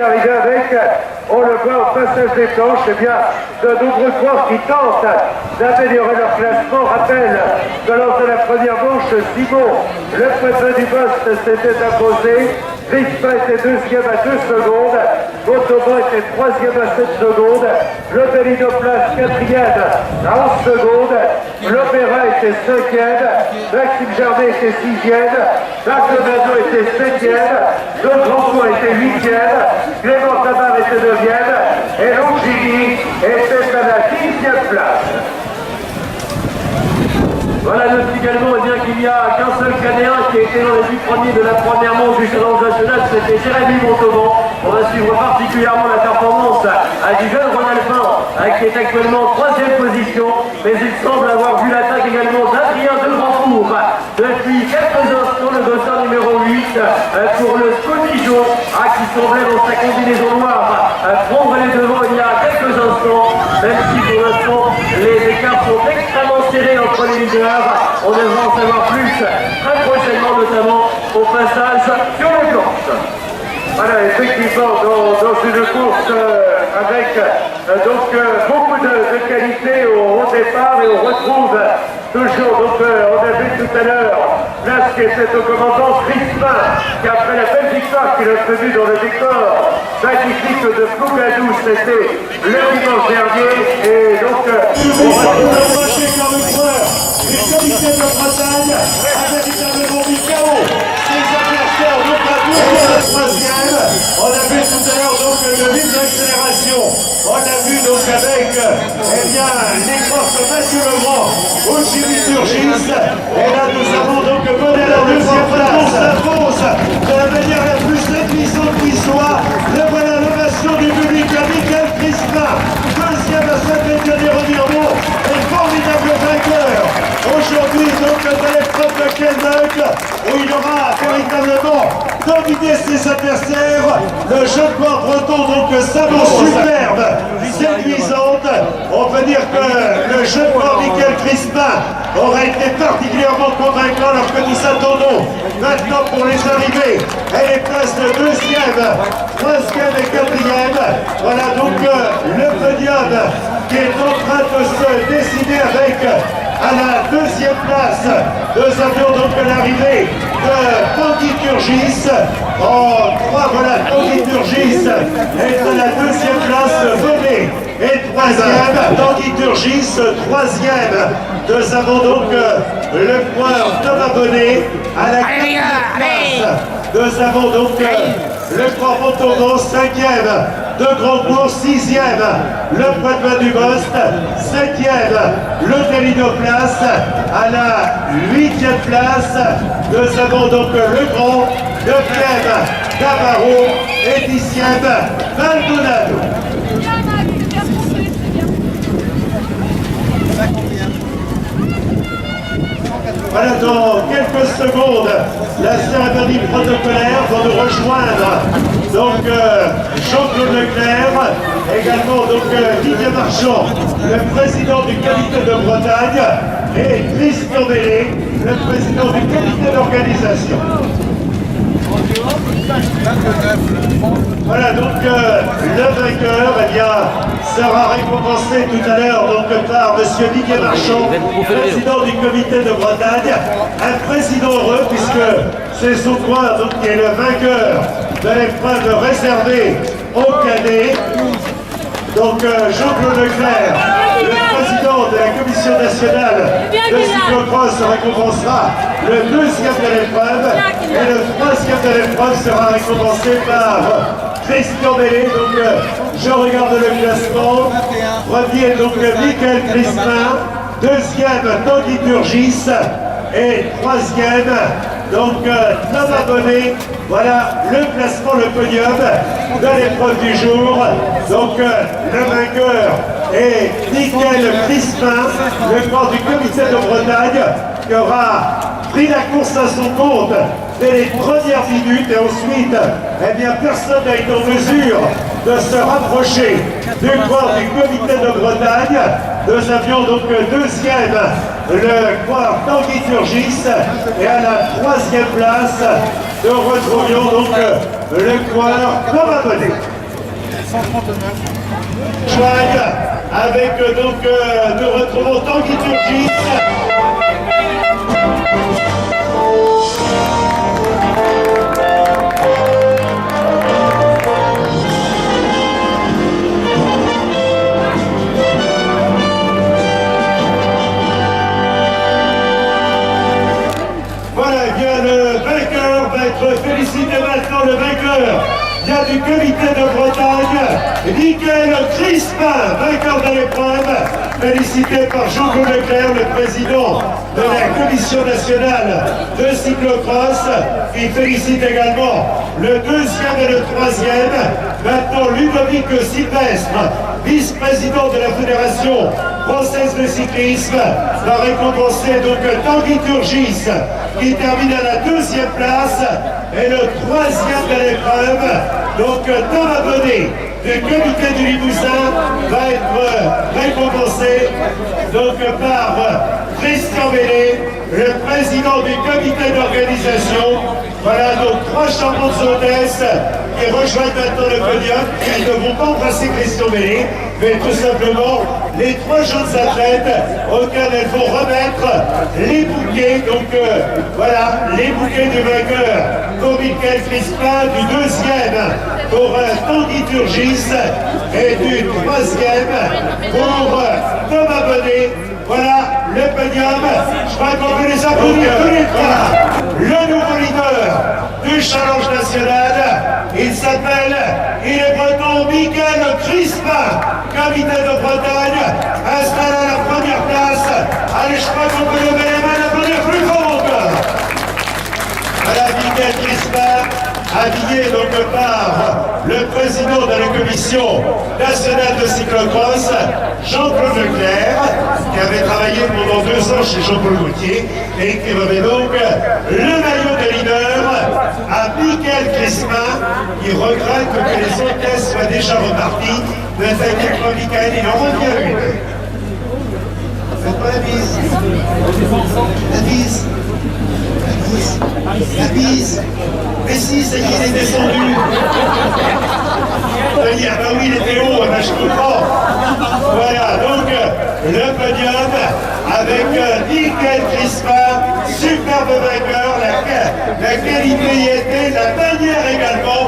Arrivé avec, on le voit au passage des planches, eh bien, de nombreux coureurs qui tentent d'améliorer leur classement. Rappelle que lors de la première manche, Simon, le préfet du poste, s'était imposé. Crispin était deuxième à 2 secondes. Montauban était troisième à 7 secondes. Le Bellinoplace quatrième à 11 secondes. L'Opéra était cinquième. Maxime Germain était sixième. Marc Levazo était septième. Le Grand Tour était huitième. Clément Tabar était neuvième. Et Longini était à la 10e place. Voilà, note également qu'il n'y a qu'un seul Canéen qui a été dans les 8 premiers de la première manche du challenge national, c'était Jérémy Montauban. On va suivre particulièrement la performance du jeune Ronaldin qui est actuellement en 3e position, mais il semble avoir vu l'attaque également d'Adrien de Grandcourt depuis quelques instants, le dossard numéro 8 pour le Scottigeau qui semblait dans sa combinaison noire prendre les devants il y a quelques instants, même si pour l'instant les écarts sont extrêmement serrés entre les leaders. On devra en savoir plus très prochainement, notamment au passage sur les planches. Voilà, effectivement, dans une course avec beaucoup de qualité au départ, et on retrouve toujours, on a vu tout à l'heure, place qui était au commandant Crispin, qui après la belle victoire qu'il a obtenue dans le décor magnifique de Plougadou, c'était le dimanche dernier, et donc on retrouve le comité de Bretagne a véritablement mis KO ses adversaires donc à 12e. On a vu tout à l'heure donc le vide d'accélération. On a vu donc avec l'écran de Mathieu Legrand au Jimmy Turgis. Et là nous avons donc mené la deuxième place. De la manière la plus séduisante qui soit. Le voilà l'ovation du public à Michael Crispin. Deuxième à Saint-Étienne et revirement. Et formidable vainqueur. Aujourd'hui, donc, dans l'épreuve de Kelmeuc, où il aura véritablement dominé ses adversaires, le jeune joueur breton, donc, sabot superbe, séduisante. On peut dire que le jeune joueur Michael Crispin aurait été particulièrement convaincant alors que nous attendons maintenant pour les arrivées et les places de 2e, 3e et 4e. Voilà donc le podium qui est en train de se dessiner avec à la 2e place. Nous avions donc l'arrivée de Tanguy Turgis. En 3, voilà, Tanguy Turgis est à la 2e place. Bonnet est 3e. Tanguy Turgis, 3e. Nous avons donc le coureur Thomas Bonnet à la 4e place. Nous avons donc le coureur Montauban, 5e. De Grandcourt, 6e, le Poitvin du Bost, 7e, le Bellinoplace, à la 8e place, nous avons donc le Grand, 9e, Navarro et 10e, Maldonado. Voilà, dans quelques secondes, la cérémonie protocolaire va nous rejoindre. Donc, Jean-Claude Leclerc, également donc Didier Marchand, le président du comité de Bretagne, et Christian Bellé, le président du comité d'organisation. Voilà, donc le vainqueur sera récompensé tout à l'heure par M. Didier Marchand, président du comité de Bretagne, un président heureux puisque c'est son coin qui est le vainqueur de l'épreuve réservée aux cadets. Donc Jean-Claude Leclerc, le président de la commission nationale de cyclocross, récompensera le 2e de l'épreuve et le 3e de l'épreuve sera récompensé par Christian Bellé. Donc je regarde le classement. Premier donc Michael Crispin, 2e Tanguy Turgis et 3e donc Thomas Bonnet. Voilà le classement, le podium de l'épreuve du jour. Donc le vainqueur est Michael Crispin, le corps du comité de Bretagne, qui aura pris la course à son compte dès les premières minutes et ensuite, personne n'a été en mesure de se rapprocher du corps du comité de Bretagne. Nous avions donc 2e le coureur Tanguy Turgis et à la 3e place nous retrouvions donc le coureur Thomas Bonnet. Joigne avec donc nous retrouvons Tanguy Turgis. Voilà, eh bien le vainqueur va être félicité maintenant, le vainqueur. Il y a du comité de Bretagne, Michael Crispin, vainqueur de l'épreuve, félicité par Jean-Claude Leclerc, le président de la Commission nationale de cyclocross. Il félicite également le deuxième et le troisième. Maintenant, Ludovic Sylvestre, vice-président de la Fédération française de cyclisme, va récompenser donc Tanguy Turgis, qui termine à la deuxième place, et le troisième de l'épreuve, donc Thomas Bonnet, du comité du Limousin, va être récompensé donc par Christian Bellé, le président du comité d'organisation. Voilà donc 3 champions d'hôtesse qui rejoignent maintenant le podium. Ils ne vont pas embrasser Christian Bellé, mais tout simplement les 3 jeunes athlètes auxquels elles vont remettre les bouquets. Donc voilà, les bouquets du vainqueur pour Michael Crispin, du deuxième pour Tanguy Turgis et du troisième pour Thomas Bonnet. Voilà le podium. Je crois qu'on peut les applaudir tous les 3. Le nouveau leader du challenge national, il est breton, Michael Crispin, comité de Bretagne, installé à la première place. Allez, je crois qu'on peut lever les mains, applaudir plus fort encore. Voilà Michael Crispin, habillé donc par le président de la commission nationale de cyclocross, Jean-Claude Leclerc, qui avait travaillé pendant 2 ans chez Jean-Paul Gaultier et qui remet donc le maillot de leader à Michael Crispin, qui regrette que les hôtesses soient déjà reparties. Ne t'inquiète pas, Michael, il en revient une. Faites pas la bise. La bise. La bise. Mais si, ça y est, il est descendu. Ah bah oui, il était haut, bah je comprends. Voilà, donc le podium avec Michael Crispin, superbe vainqueur, la qualité y était, la bannière également.